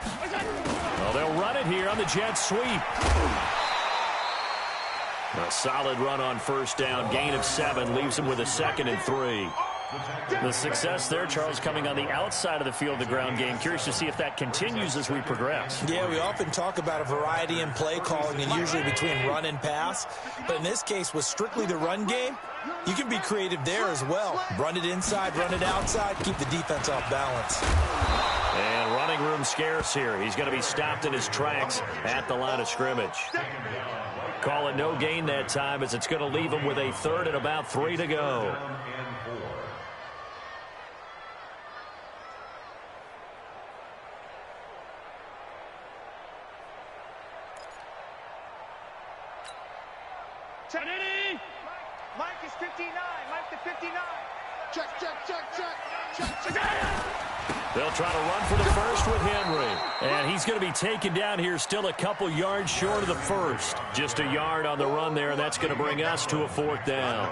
Well, they'll run it here on the jet sweep. A solid run on first down. Gain of 7 leaves him with a 2nd and 3. The success there, Charles, coming on the outside of the field, the ground game. Curious to see if that continues as we progress. Yeah, we often talk about a variety in play calling and usually between run and pass. But in this case, with strictly the run game, you can be creative there as well. Run it inside, run it outside, keep the defense off balance. And running room scarce here. He's going to be stopped in his tracks at the line of scrimmage. Call it no gain that time as it's going to leave him with a 3rd and about 3 to go. Mike is 59. Mike to 59. Check. They'll try to run for the first with Henry. And he's going to be taken down here, still a couple yards short of the first. Just a yard on the run there, and that's going to bring us to a 4th down.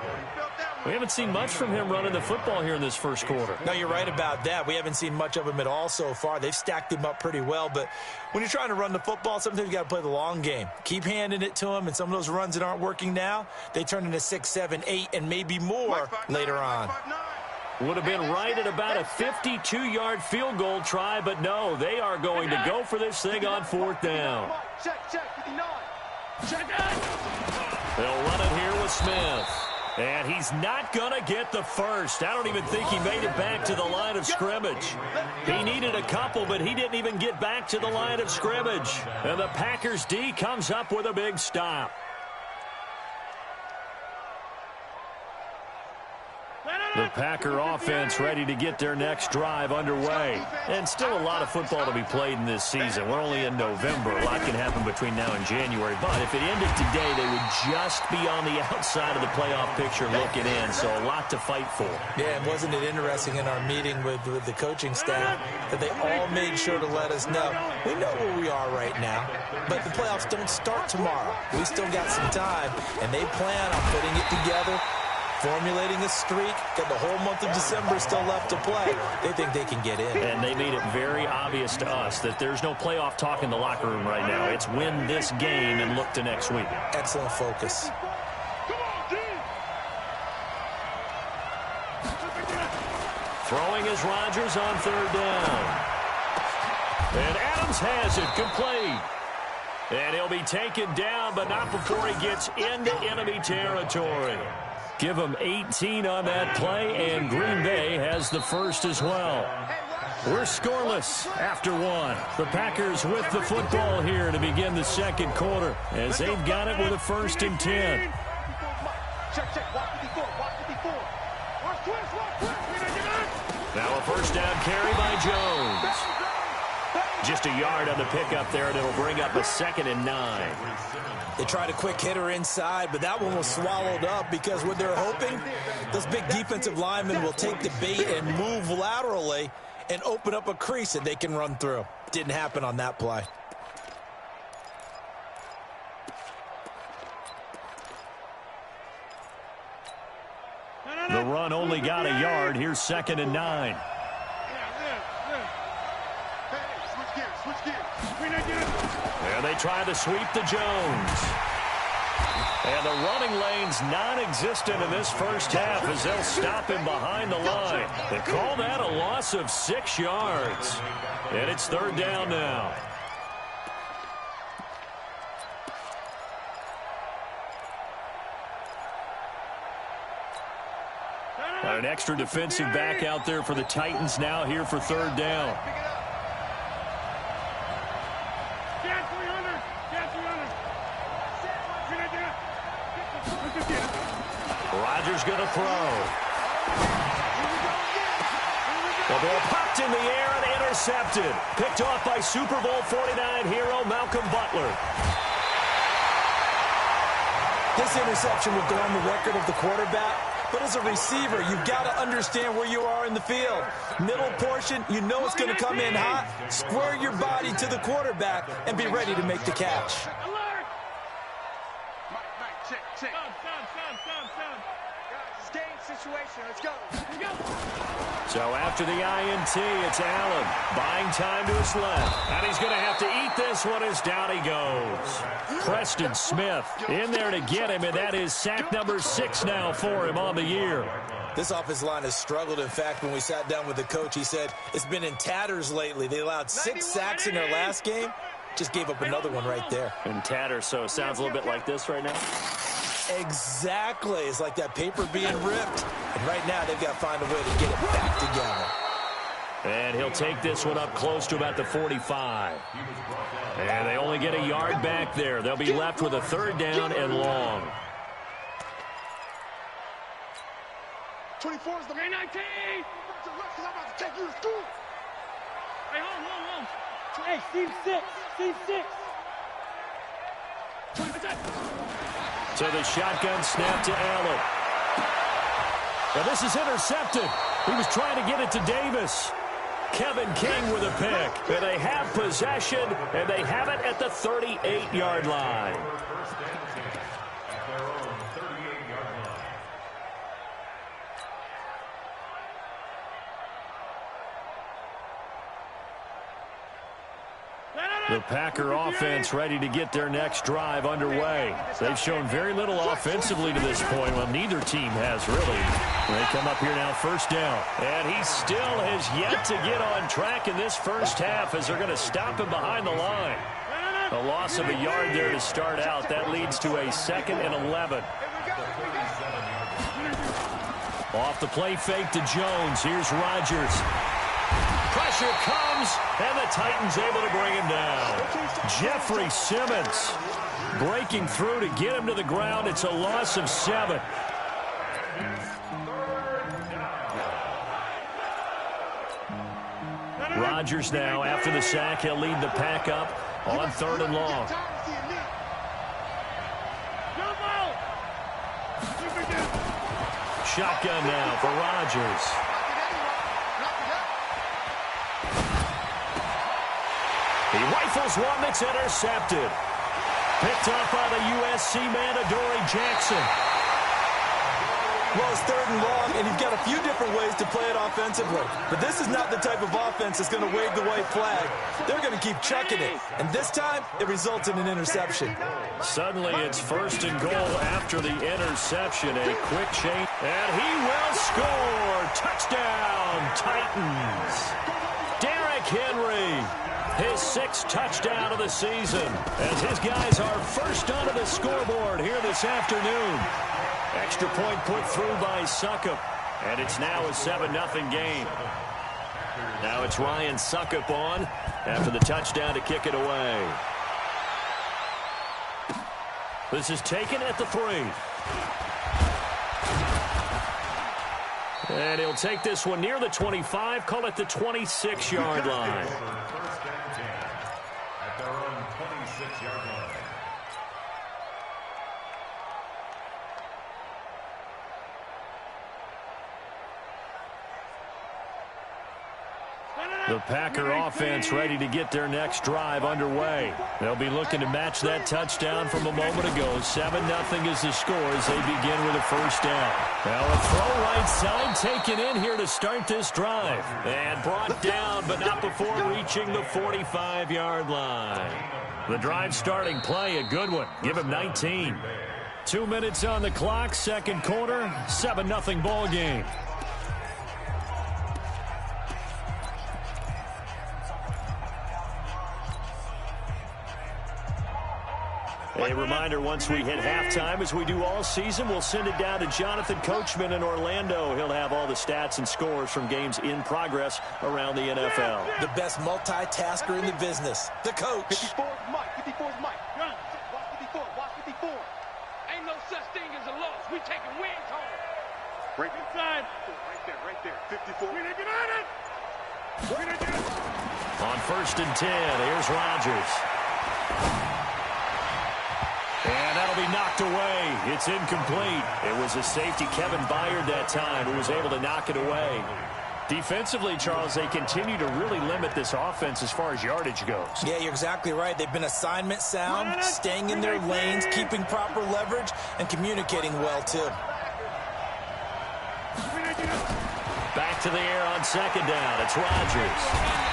We haven't seen much from him running the football here in this first quarter. No, you're right about that. We haven't seen much of him at all so far. They've stacked him up pretty well, but when you're trying to run the football, sometimes you got to play the long game. Keep handing it to him, and some of those runs that aren't working now, they turn into 6, 7, 8, and maybe more later on. Would have been right at about a 52-yard field goal try, but no, they are going to go for this thing on 4th down. They'll run it here with Smith. And he's not going to get the first. I don't even think he made it back to the line of scrimmage. He needed a couple, but he didn't even get back to the line of scrimmage. And the Packers D comes up with a big stop. The Packer offense ready to get their next drive underway. And still a lot of football to be played in this season. We're only in November. A lot can happen between now and January. But if it ended today, they would just be on the outside of the playoff picture looking in. So a lot to fight for. Yeah, and wasn't it interesting in our meeting with the coaching staff that they all made sure to let us know, we know where we are right now, but the playoffs don't start tomorrow. We still got some time, and they plan on putting it together, formulating a streak, got the whole month of December still left to play. They think they can get in. And they made it very obvious to us that there's no playoff talk in the locker room right now. It's win this game and look to next week. Excellent focus. Throwing is Rodgers on 3rd down. And Adams has it complete. And he'll be taken down, but not before he gets into enemy territory. Give him 18 on that play, and Green Bay has the first as well. We're scoreless after 1. The Packers with the football here to begin the second quarter as they've got it with a 1st and 10. Now a first down carry by Jones. Just a yard on the pickup there, and it'll bring up a 2nd and 9. They tried a quick hitter inside, but that one was swallowed up because what they're hoping, those big defensive linemen will take the bait and move laterally and open up a crease that they can run through. Didn't happen on that play. The run only got a yard. Here's 2nd and 9. And they try to sweep to Jones. And the running lane's non-existent in this first half as they'll stop him behind the line. They call that a loss of 6 yards. And it's 3rd down now. An extra defensive back out there for the Titans now here for 3rd down. Rodgers going to throw. The ball popped in the air and intercepted. Picked off by Super Bowl 49 hero Malcolm Butler. This interception will go on the record of the quarterback, but as a receiver, you've got to understand where you are in the field. Middle portion, you know it's going to come in hot. Square your body to the quarterback and be ready to make the catch. Check. It's game situation. Let's go. So after the INT, it's Allen buying time to his left. And he's going to have to eat this one as down he goes. Preston Smith in there to get him, and that is sack number 6 now for him on the year. This offensive line has struggled. In fact, when we sat down with the coach, he said it's been in tatters lately. They allowed 6 sacks in their last game. Just gave up another one right there. In tatters, so it sounds a little bit like this right now. Exactly. It's like that paper being ripped. And right now, they've got to find a way to get it back together. And he'll take this one up close to about the 45. And they only get a yard back there. They'll be left with a 3rd down and long. 24 is the main 19. I'm about to take you to school. Hey, hold. Hey, Steve 6. So the shotgun snap to Allen. Now this is intercepted. He was trying to get it to Davis. Kevin King with a pick. And they have possession, and they have it at the 38-yard line. The Packer offense ready to get their next drive underway. They've shown very little offensively to this point. Well, neither team has really. They come up here now, 1st down. And he still has yet to get on track in this first half as they're going to stop him behind the line. A loss of a yard there to start out. That leads to a 2nd and 11. Off the play fake to Jones. Here's Rodgers. Pressure comes, and the Titans able to bring him down. Jeffrey Simmons breaking through to get him to the ground. It's a loss of 7. Rodgers now, after the sack, he'll lead the pack up on 3rd and long. Shotgun now for Rodgers. He rifles one that's intercepted. Picked up by the USC man, Adoree Jackson. Well, it's 3rd and long, and you've got a few different ways to play it offensively. But this is not the type of offense that's going to wave the white flag. They're going to keep chucking it. And this time, it results in an interception. Suddenly, it's 1st and goal after the interception. A quick change, and he will score. Touchdown, Titans. Derrick Henry. His 6th touchdown of the season as his guys are first onto the scoreboard here this afternoon. Extra point put through by Succop, and it's now a 7-0 game. Now it's Ryan Succop on after the touchdown to kick it away. This is taken at the 3. And he'll take this one near the 25, call it the 26-yard line. At their own 26-yard line. The Packer offense ready to get their next drive underway. They'll be looking to match that touchdown from a moment ago. 7-0 is the score as they begin with a 1st down. Now a throw right side taken in here to start this drive. And brought down, but not before reaching the 45-yard line. The drive starting play, a good one. Give him 19. 2 minutes on the clock, 2nd quarter, 7-0 ball game. A reminder, once we hit halftime, as we do all season, we'll send it down to Jonathan Coachman in Orlando. He'll have all the stats and scores from games in progress around the NFL. The best multitasker in the business, the coach. 54 is Mike. 54 is Mike. Watch 54. Watch 54. Ain't no such thing as a loss. We taking wins home. Right inside. Right there. 54. We didn't get on it. On 1st and 10, here's Rodgers. And that'll be knocked away. It's incomplete. It was a safety, Kevin Byard, that time, who was able to knock it away. Defensively, Charles, they continue to really limit this offense as far as yardage goes. Yeah, you're exactly right. They've been assignment sound, staying in their lanes, keeping proper leverage, and communicating well, too. Back back to the air on second down. It's Rodgers.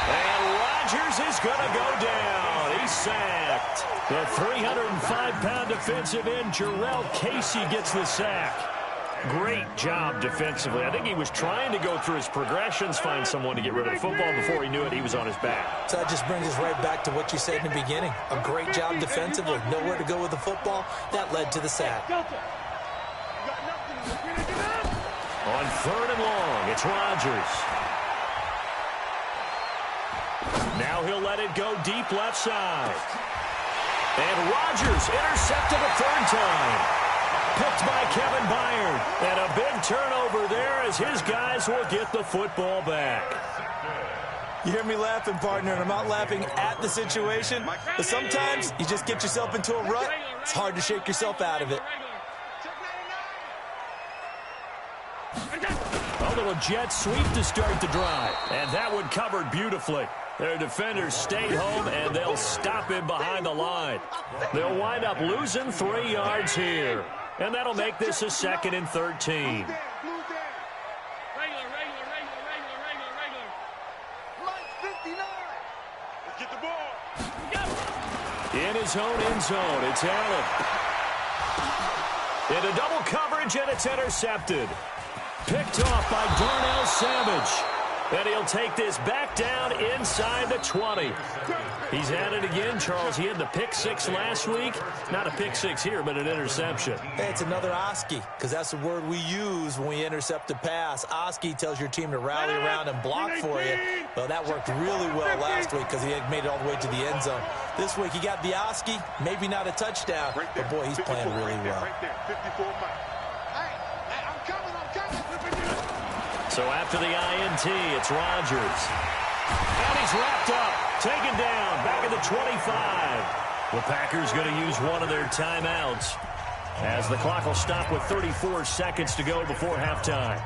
And Rodgers is going to go down. He's sacked. The 305-pound defensive end, Jarrell Casey, gets the sack. Great job defensively. I think he was trying to go through his progressions, find someone to get rid of the football. Before he knew it, he was on his back. So that just brings us right back to what you said in the beginning. A great job defensively. Nowhere to go with the football. That led to the sack. On third and long, it's Rodgers. Now he'll let it go deep left side. And Rodgers intercepted a third time. Picked by Kevin Byard. And a big turnover there as his guys will get the football back. You hear me laughing, partner, and I'm not laughing at the situation. But sometimes you just get yourself into a rut. It's hard to shake yourself out of it. A little jet sweep to start the drive. And that one covered beautifully. Their defenders stayed home, and they'll stop him behind the line. They'll wind up losing 3 yards here. And that'll make this a 2nd and 13. Get the ball. In his own end zone, it's Allen. Into double coverage, and it's intercepted. Picked off by Darnell Savage. And he'll take this back down inside the 20. He's at it again, Charles. He had the pick 6 last week. Not a pick 6 here, but an interception. Hey, it's another Oski, because that's the word we use when we intercept a pass. Oski tells your team to rally around and block for you. Well, that worked really well last week because he had made it all the way to the end zone. This week he got the Oski, maybe not a touchdown, but boy, he's playing really well. Right there, 54 Mike. Hey, I'm coming. So after the INT, it's Rodgers. And he's wrapped up, taken down, back at the 25. The Packers going to use one of their timeouts as the clock will stop with 34 seconds to go before halftime.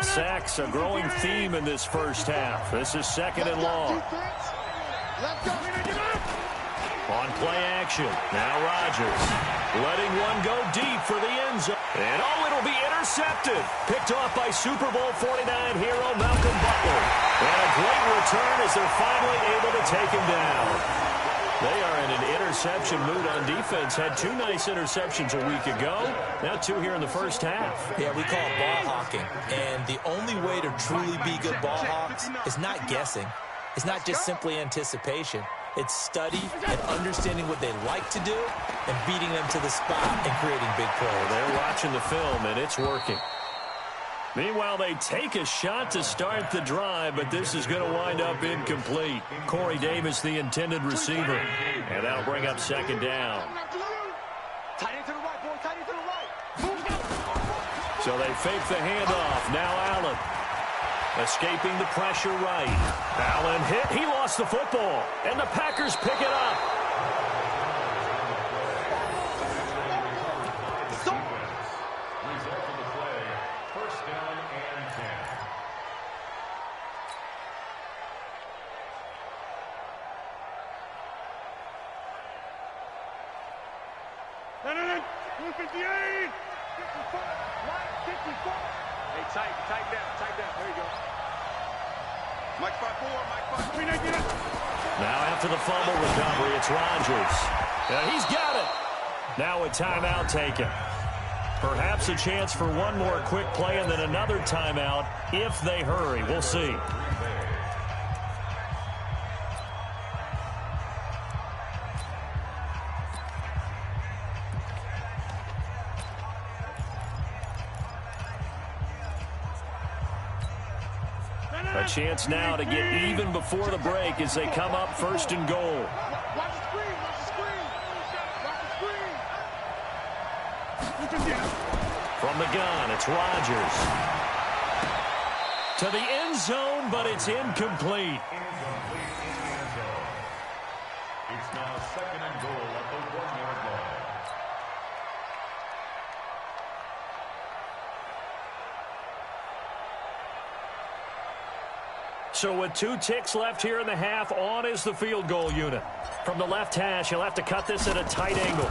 Sacks, a growing theme in this first half. This is 2nd and long. On play action, now Rodgers letting one go deep for the end zone. And it'll be intercepted. Picked off by Super Bowl 49 hero Malcolm Butler. And a great return as they're finally able to take him down. They are in an interception mood on defense. Had 2 nice interceptions a week ago. Now 2 here in the first half. Yeah, we call it ball hawking. And the only way to truly be good ball hawks is not guessing. It's not just simply anticipation. It's study and understanding what they like to do and beating them to the spot and creating big plays. They're watching the film, and it's working. Meanwhile, they take a shot to start the drive, but this is going to wind up incomplete. Corey Davis, the intended receiver. And that'll bring up 2nd down. Tight end to the right, boy. Tight end to the right. So they fake the handoff. Now Allen. Escaping the pressure right. Allen hit. He lost the football. And the Packers pick it up. Result of the play, 1st down and 10. No. 158. 54. Mike, 54. Hey, tight down. There you go. Mike 5-4, Mike 5. Now after the fumble recovery, it's Rodgers. And he's got it. Now a timeout taken. Perhaps a chance for one more quick play and then another timeout if they hurry. We'll see. A chance now to get even before the break as they come up 1st and goal. Watch the screen. From the gun, it's Rodgers. To the end zone, but it's incomplete. It's now 2nd and goal at the 1-yard line. So with 2 ticks left here in the half, on is the field goal unit. From the left hash, he'll have to cut this at a tight angle.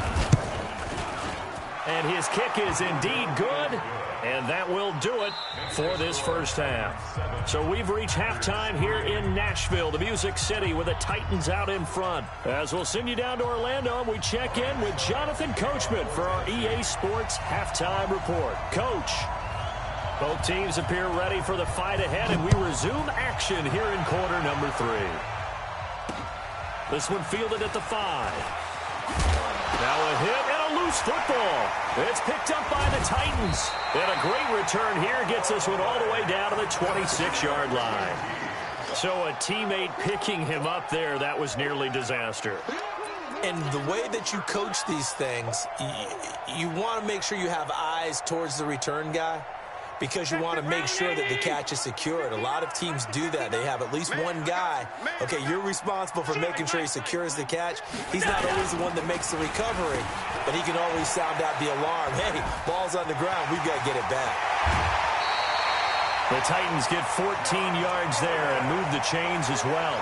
And his kick is indeed good, And that will do it for this first half. So we've reached halftime here in Nashville, the Music City, with the Titans out in front. As we'll send you down to Orlando, we check in with Jonathan Coachman for our EA Sports Halftime Report. Coach, both teams appear ready for the fight ahead, and we resume action here in quarter number 3. This one fielded at the 5. Now a hit and a loose football. It's picked up by the Titans. And a great return here gets this one all the way down to the 26-yard line. So a teammate picking him up there, that was nearly disaster. And the way that you coach these things, you want to make sure you have eyes towards the return guy, because you want to make sure that the catch is secured. A lot of teams do that. They have at least one guy. Okay, you're responsible for making sure he secures the catch. He's not always the one that makes the recovery, but he can always sound out the alarm. Hey, ball's on the ground. We've got to get it back. The Titans get 14 yards there and move the chains as well.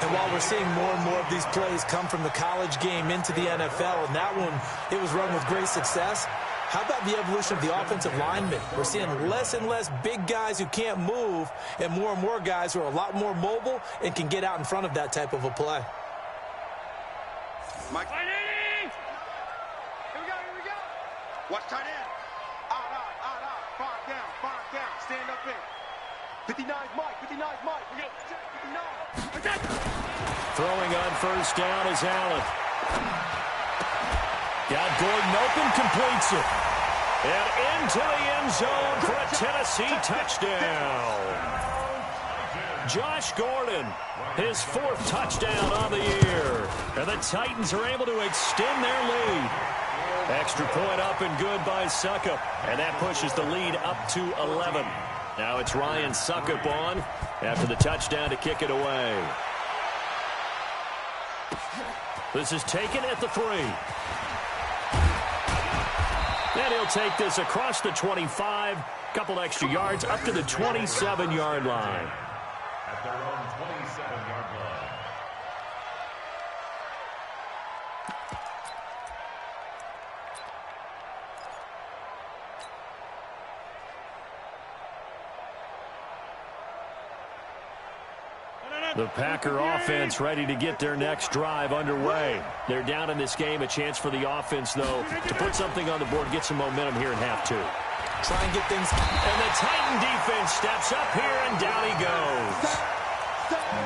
And while we're seeing more and more of these plays come from the college game into the NFL, and that one, it was run with great success, how about the evolution of the offensive linemen? We're seeing less and less big guys who can't move and more guys who are a lot more mobile and can get out in front of that type of a play. Mike. Here we go. Watch tight end. Out. Five down. Stand up in. 59's Mike. We go. 59. Throwing on first down is Allen. Got Gordon open, completes it. And into the end zone for a Tennessee touchdown. Josh Gordon, his 4th touchdown on the year. And the Titans are able to extend their lead. Extra point up and good by Suckup. And that pushes the lead up to 11. Now it's Ryan Suckup on after the touchdown to kick it away. This is taken at the 3. And he'll take this across the 25, couple extra yards up to the 27-yard line. At their own 27-yard line. The Packer offense ready to get their next drive underway. They're down in this game. A chance for the offense, though, to put something on the board, get some momentum here in half 2. Try and get things. And the Titan defense steps up here, and down he goes.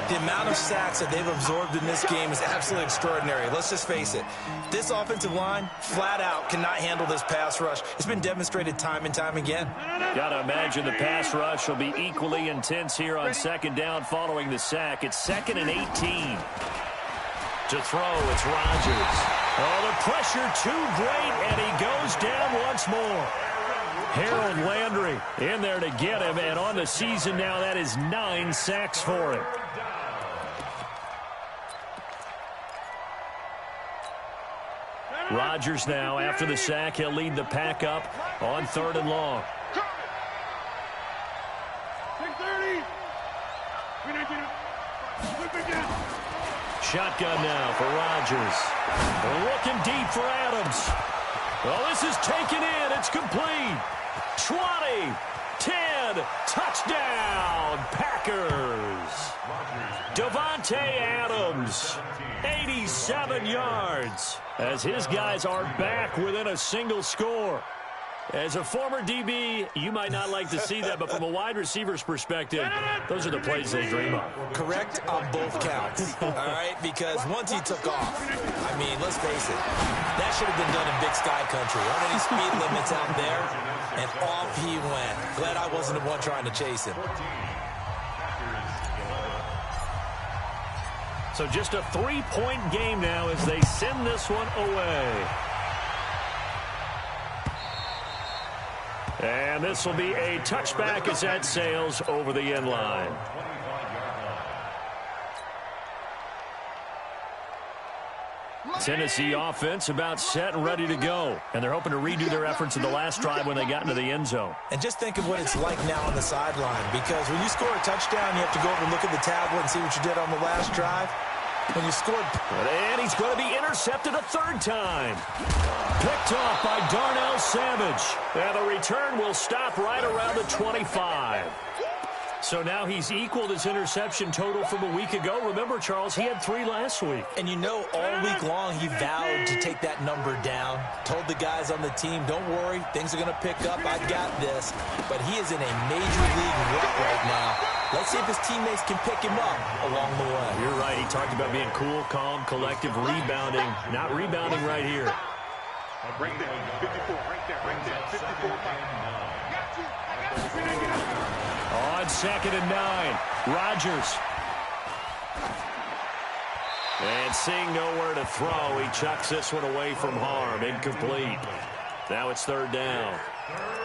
The amount of sacks that they've absorbed in this game is absolutely extraordinary. Let's just face it. This offensive line, flat out, cannot handle this pass rush. It's been demonstrated time and time again. Got to imagine the pass rush will be equally intense here on second down following the sack. It's 2nd and 18. To throw, it's Rodgers. Oh, the pressure too great, and he goes down once more. Harold Landry in there to get him, and on the season now, that is 9 sacks for him. Rodgers now, after the sack, he'll lead the pack up on 3rd and long. Shotgun now for Rodgers. Looking deep for Adams. Well, this is taken in. It's complete. 20, 10, touchdown, Packers. Davante Adams, 87 yards, as his guys are back within a single score. As a former DB, you might not like to see that, but from a wide receiver's perspective, those are the plays they dream of. Correct on both counts, all right? Because once he took off, I mean, let's face it, that should have been done in Big Sky Country. Aren't any speed limits out there? And off he went. Glad I wasn't the one trying to chase him. So just a 3-point game now as they send this one away. And this will be a touchback as that sails over the end line. Tennessee offense about set and ready to go. And they're hoping to redo their efforts in the last drive when they got into the end zone. And just think of what it's like now on the sideline, because when you score a touchdown, you have to go over and look at the tablet and see what you did on the last drive. When you scored. And he's going to be intercepted a third time. Picked off by Darnell Savage. And the return will stop right around the 25. So now he's equaled his interception total from a week ago. Remember, Charles, he had 3 last week. And you know, all week long, he vowed to take that number down. Told the guys on the team, don't worry, things are going to pick up. I got this. But he is in a major league rut right now. Let's see if his teammates can pick him up along the way. You're right. He talked about being cool, calm, collective, rebounding. Not rebounding right here. Right there, 54, right there, 54. On 2nd and 9, Rodgers. And seeing nowhere to throw, he chucks this one away from harm. Incomplete. Now it's 3rd down.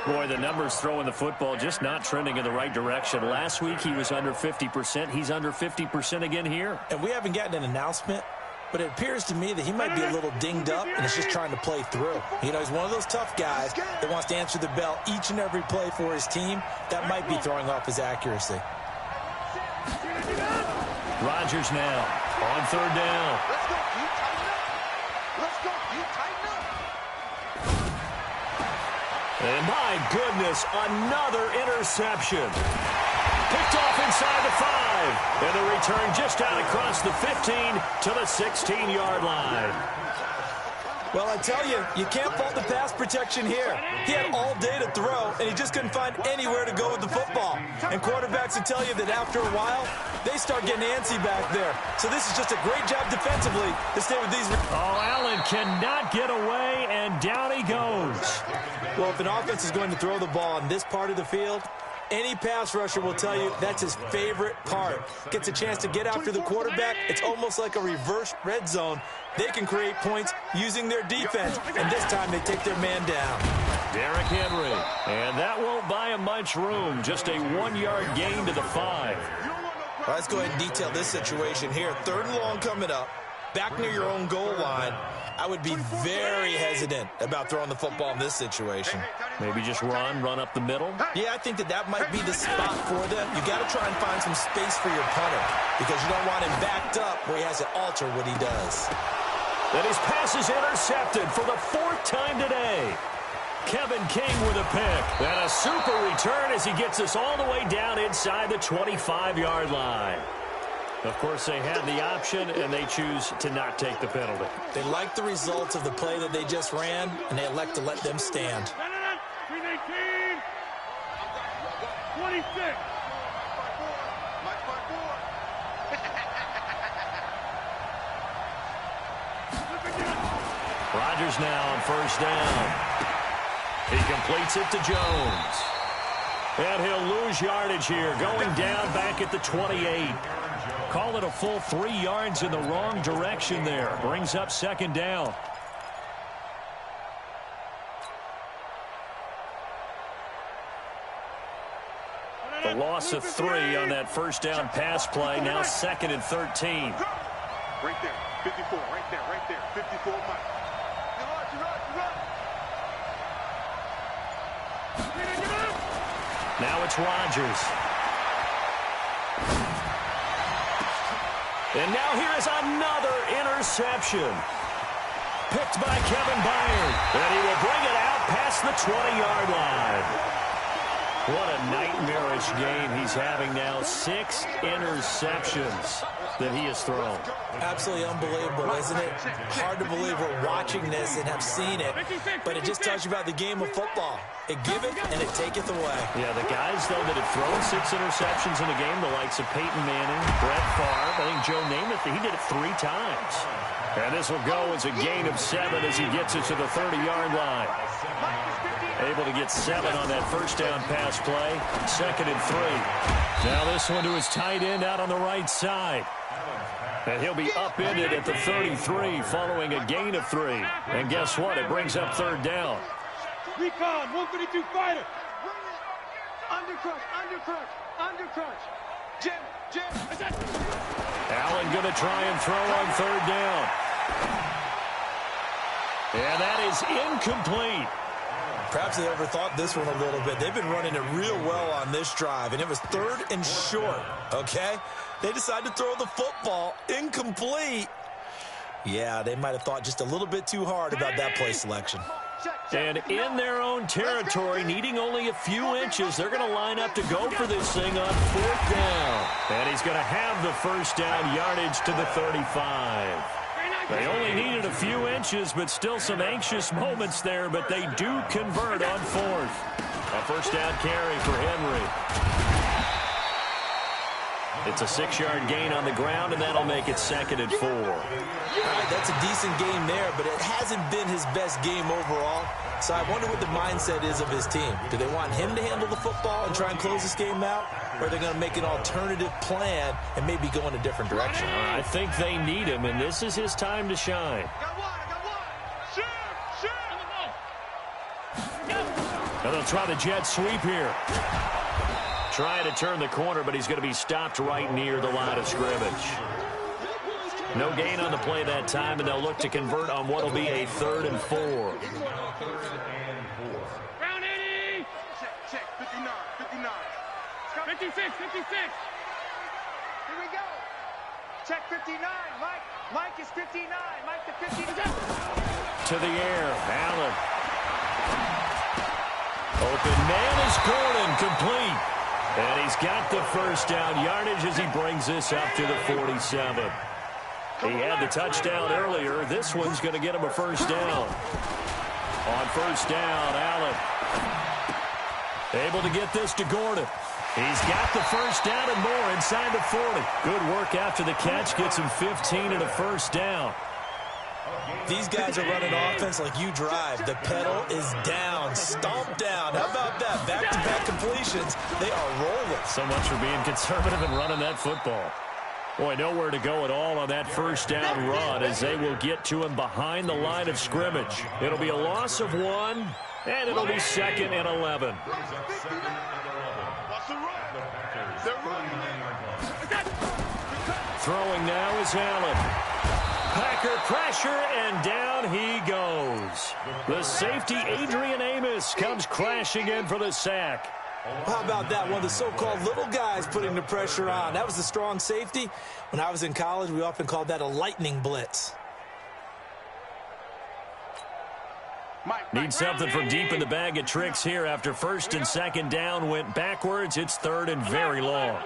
Boy, the numbers throwing the football just not trending in the right direction. Last week he was under 50%. He's under 50% again here. And we haven't gotten an announcement, but it appears to me that he might be a little dinged up and is just trying to play through. You know, he's one of those tough guys that wants to answer the bell each and every play for his team. That might be throwing off his accuracy. Rodgers now on 3rd down. Let's go, you tighten up. Let's go, you tighten up. And my goodness, another interception. Picked off inside the 5. And the return just out across the 15 to the 16-yard line. Well, I tell you, you can't fault the pass protection here. He had all day to throw, and he just couldn't find anywhere to go with the football. And quarterbacks will tell you that after a while, they start getting antsy back there. So this is just a great job defensively to stay with these. Oh, Allen cannot get away, and down he goes. Well, if an offense is going to throw the ball on this part of the field, any pass rusher will tell you that's his favorite part. Gets a chance to get after the quarterback. It's almost like a reverse red zone. They can create points using their defense, and this time they take their man down. Derrick Henry, and that won't buy him much room. Just a 1-yard gain to the 5. Well, let's go ahead and detail this situation here. 3rd and long coming up, back near your own goal line. I would be very hesitant about throwing the football in this situation. Maybe just run up the middle. Yeah, I think that might be the spot for them. You got to try and find some space for your punter because you don't want him backed up where he has to alter what he does. And his pass is intercepted for the 4th time today. Kevin King with a pick. And a super return as he gets us all the way down inside the 25-yard line. Of course, they had the option, and they choose to not take the penalty. They like the results of the play that they just ran, and they elect to let them stand. 319, 26. Rodgers now on 1st down. He completes it to Jones. And he'll lose yardage here, going down back at the 28. Call it a full 3 yards in the wrong direction there. Brings up 2nd down. The loss of 3 on that 1st down pass play. Now 2nd and 13. Right there, 54, right there, 54 Mike. Now it's Rodgers. And now here is another interception. Picked by Kevin Byard. And he will bring it out past the 20-yard line. What a nightmarish game he's having now. 6 interceptions that he has thrown. Absolutely unbelievable, isn't it? Hard to believe we're watching this and have seen it, but it just tells you about the game of football. It giveth and it taketh away. Yeah, the guys, though, that have thrown 6 interceptions in a game, the likes of Peyton Manning, Brett Favre, I think Joe Namath, he did it 3 times. And this will go as a gain of 7 as he gets it to the 30-yard line. Able to get 7 on that 1st down pass play. 2nd and 3. Now this one to his tight end out on the right side. And he'll be upended at the 33 following a gain of 3. And guess what? It brings up 3rd down. Recon, 152 fighter. Undercrunch. Jim. Allen going to try and throw on 3rd down. And that is incomplete. Perhaps they overthought this one a little bit. They've been running it real well on this drive, and it was 3rd and short, okay? They decided to throw the football incomplete. Yeah, they might have thought just a little bit too hard about that play selection. And in their own territory, needing only a few inches, they're going to line up to go for this thing on 4th down. And he's going to have the first down yardage to the 35. They only needed a few inches, but still some anxious moments there, but they do convert on 4th. A first down carry for Henry. It's a 6-yard gain on the ground, and that'll make it 2nd and 4. All right, that's a decent game there, but it hasn't been his best game overall. So I wonder what the mindset is of his team. Do they want him to handle the football and try and close this game out, or are they going to make an alternative plan and maybe go in a different direction? I think they need him, and this is his time to shine. And they'll try the jet sweep here. Trying to turn the corner, but he's going to be stopped right near the line of scrimmage. No gain on the play that time, and they'll look to convert on what will be a 3rd and 4. Round 80! Check, 59, 59. 56, 56. Here we go. Check 59, Mike. Mike is 59. Mike to 59. To the air, Allen. Open man is Gordon, complete. And he's got the first down yardage as he brings this up to the 47. He had the touchdown earlier. This one's going to get him a first down. On first down, Allen able to get this to Gordon. He's got the first down and more inside the 40. Good work after the catch. Gets him 15 and a first down. These guys are running offense like you drive. The pedal is down, stomp down. How about that? Back-to-back completions. They are rolling. So much for being conservative and running that football. Boy, nowhere to go at all on that first down run as they will get to him behind the line of scrimmage. It'll be a loss of 1, and it'll be 2nd and 11. Throwing now is Allen. Packer pressure, and down he goes. The safety, Adrian Amos, comes crashing in for the sack. How about that? One of the so-called little guys putting the pressure on. That was the strong safety. When I was in college, we often called that a lightning blitz. Need something from deep in the bag of tricks here after 1st and 2nd down went backwards. It's 3rd and very long.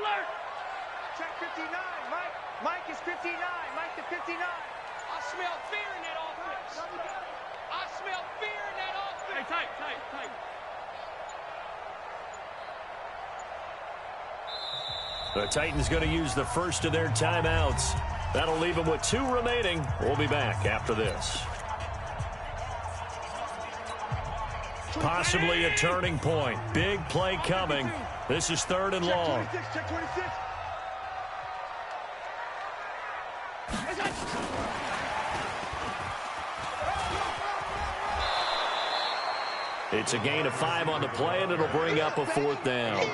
Check 59, Mike. Mike is 59. Mike to 59. I smell fear in that offense. I smell fear in that offense. Hey, tight. The Titans going to use the first of their timeouts. That'll leave them with 2 remaining. We'll be back after this. Possibly a turning point. Big play coming. This is 3rd and long. Check 26. It's a gain of 5 on the play, and it'll bring up a 4th down.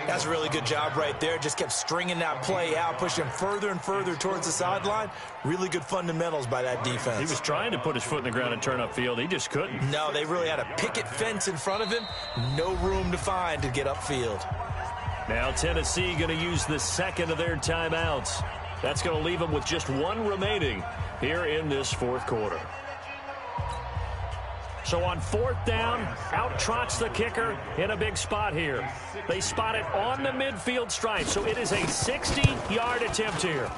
That's a really good job right there. Just kept stringing that play out, pushing further and further towards the sideline. Really good fundamentals by that defense. He was trying to put his foot in the ground and turn upfield. He just couldn't. No, they really had a picket fence in front of him. No room to find to get upfield. Now Tennessee going to use the 2nd of their timeouts. That's going to leave them with just 1 remaining here in this 4th quarter. So on 4th down, out trots the kicker in a big spot here. They spot it on the midfield stripe, so it is a 60-yard attempt here.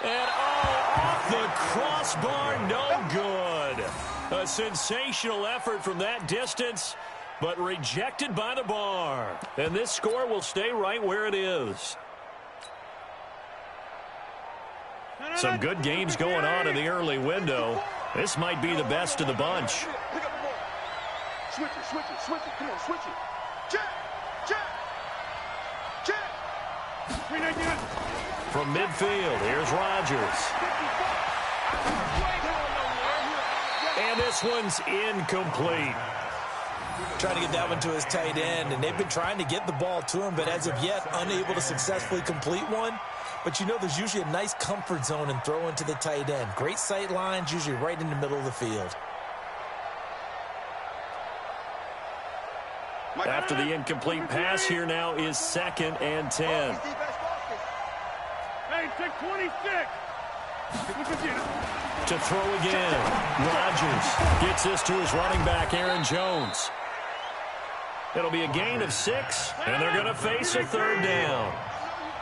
And off the crossbar, no good. A sensational effort from that distance, but rejected by the bar. And this score will stay right where it is. Some good games going on in the early window. This might be the best of the bunch. Pick up the ball. Switch it. Come on, switch it. Check. From midfield, here's Rodgers. And this one's incomplete. Trying to get that one to his tight end, and they've been trying to get the ball to him, but as of yet, unable to successfully complete one. But you know there's usually a nice comfort zone in throwing to the tight end. Great sight lines, usually right in the middle of the field. After the incomplete pass, here now is 2nd and 10. Hey, take 26. To throw again. Rodgers gets this to his running back, Aaron Jones. It'll be a gain of 6, and they're going to face a 3rd down.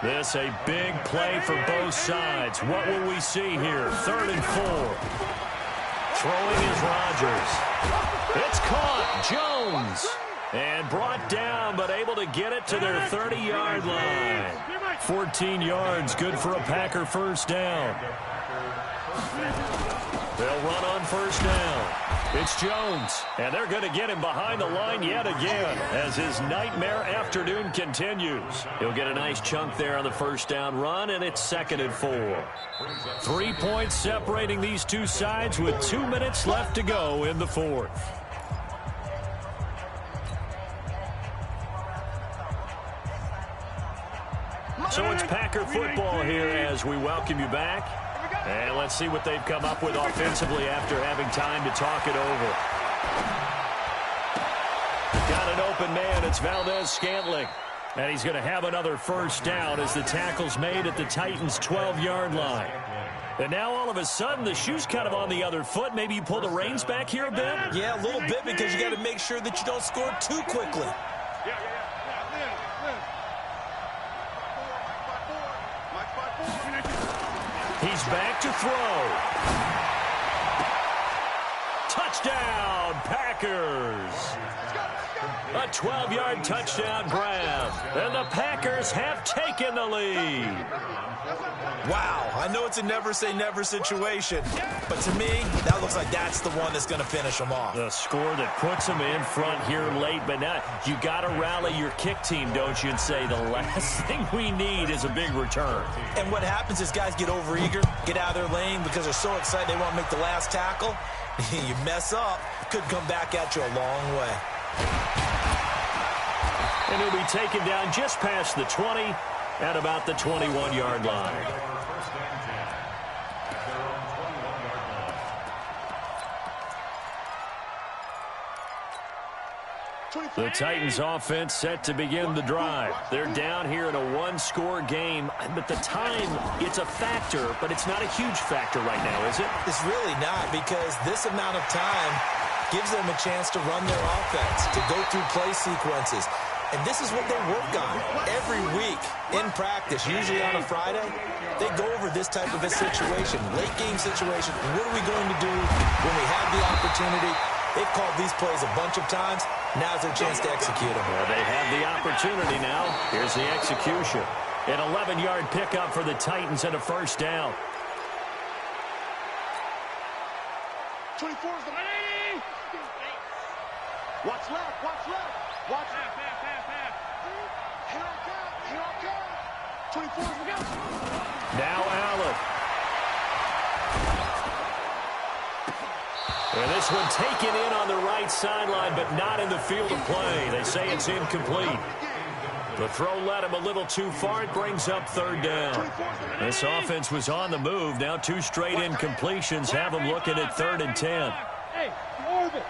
This a big play for both sides. What will we see here? 3rd and 4. Throwing is Rodgers. It's caught. Jones. And brought down, but able to get it to their 30-yard line. 14 yards, good for a Packer 1st down. They'll run on 1st down. It's Jones, and they're going to get him behind the line yet again as his nightmare afternoon continues. He'll get a nice chunk there on the 1st down run, and it's 2nd and 4. 3 points separating these two sides with 2 minutes left to go in the 4th. So it's Packer football here as we welcome you back. And let's see what they've come up with offensively after having time to talk it over. Got an open man. It's Valdez-Scantling. And he's going to have another 1st down as the tackle's made at the Titans' 12-yard line. And now all of a sudden the shoe's kind of on the other foot. Maybe you pull the reins back here a bit? Yeah, a little bit because you got to make sure that you don't score too quickly. He's back to throw. Touchdown, Packers. A 12-yard touchdown grab. And the Packers have taken the lead. Wow, I know it's a never-say-never situation, but to me, that looks like that's the one that's going to finish them off. The score that puts them in front here late, but now you got to rally your kick team, don't you, and say the last thing we need is a big return. And what happens is guys get overeager, get out of their lane because they're so excited they want to make the last tackle. You mess up, could come back at you a long way. And he'll be taken down just past the 20 at about the 21-yard line. The Titans offense set to begin the drive. They're down here in a 1-score game, but the time, it's a factor, but it's not a huge factor right now, is it? It's really not, because this amount of time gives them a chance to run their offense, to go through play sequences. And this is what they work on every week in practice, usually on a Friday. They go over this type of a situation, late game situation. What are we going to do when we have the opportunity? They've called these plays a bunch of times. Now's their chance to execute them. Well, they have the opportunity now. Here's the execution. An 11-yard pickup for the Titans and a 1st down. 24 is the man. Watch left, watch left. Watch left. Here I come. 24 is the guy. Now Allen. And this one taken in on the right sideline, but not in the field of play. They say it's incomplete. The throw led him a little too far. It brings up 3rd down. This offense was on the move. Now 2 straight incompletions have them looking at 3rd and 10. Hey, orbit.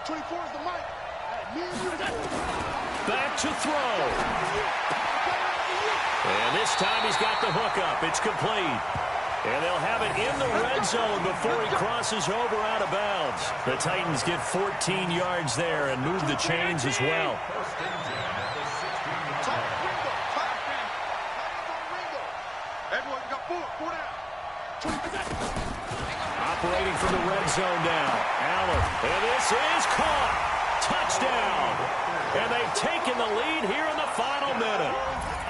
24 is the mic. Back to throw. And this time he's got the hook up. It's complete. And they'll have it in the red zone before he crosses over out of bounds. The Titans get 14 yards there and move the chains as well. Operating from the red zone now. Allen. And this is caught. Touchdown. And they've taken the lead here in the final minute.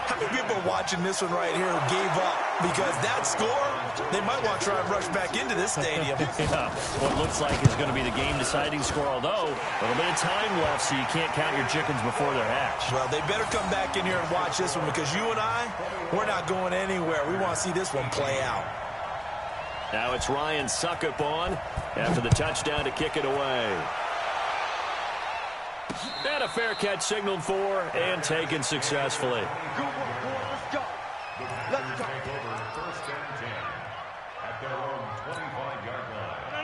How many people are watching this one right here who gave up? Because that score, they might want to try and rush back into this stadium. Yeah, what looks like is going to be the game-deciding score, although a little bit of time left, so you can't count your chickens before they're hatched. Well, they better come back in here and watch this one, because you and I, we're not going anywhere. We want to see this one play out. Now it's Ryan Suckup on after the touchdown to kick it away. And a fair catch signaled for and taken successfully. Let's go. Let's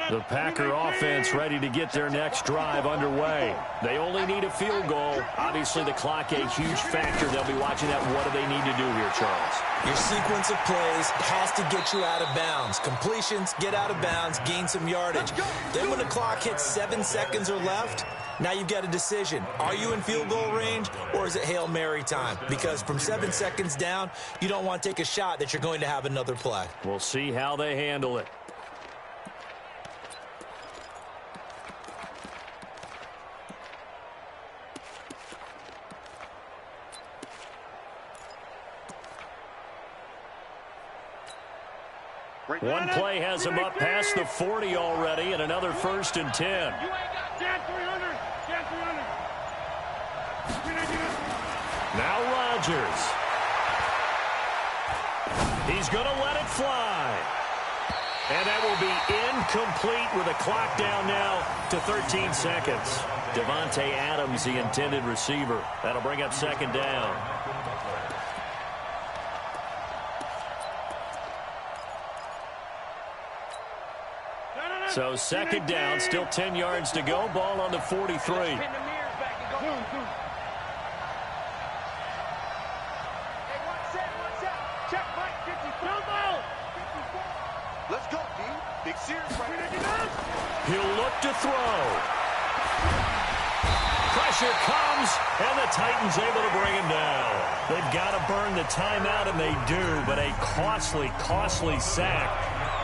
go. The Packer offense ready to get their next drive underway. They only need a field goal. Obviously, the clock a huge factor. They'll be watching that. What do they need to do here, Charles? Your sequence of plays has to get you out of bounds. Completions, get out of bounds, gain some yardage. Then when the clock hits 7 seconds or left, now you've got a decision. Are you in field goal range, or is it Hail Mary time? Because from 7 seconds down, you don't want to take a shot that you're going to have another play. We'll see how they handle it. One play has him up past the 40 already, and another 1st and 10. Now Rodgers. He's going to let it fly. And that will be incomplete with a clock down now to 13 seconds. Devontae Adams, the intended receiver. That'll bring up 2nd down. So 2nd down, still 10 yards to go. Ball on the 43. Let's go, D. Big series right. He'll look to throw. Pressure comes, and the Titans able to bring him down. They've got to burn the timeout, and they do, but a costly, costly sack.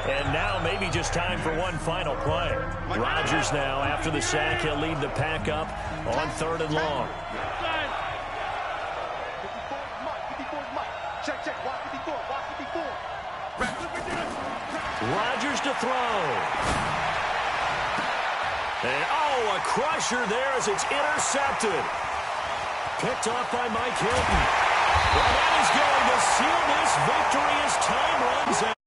And now maybe just time for one final play. Rodgers now, after the sack, he'll lead the pack up on 3rd and long. 54 Mike. Check, check. Watch 54. Watch 54. Rodgers to throw. And, oh, a crusher there as it's intercepted. Picked off by Mike Hilton. Well, that is going to seal this victory as time runs out.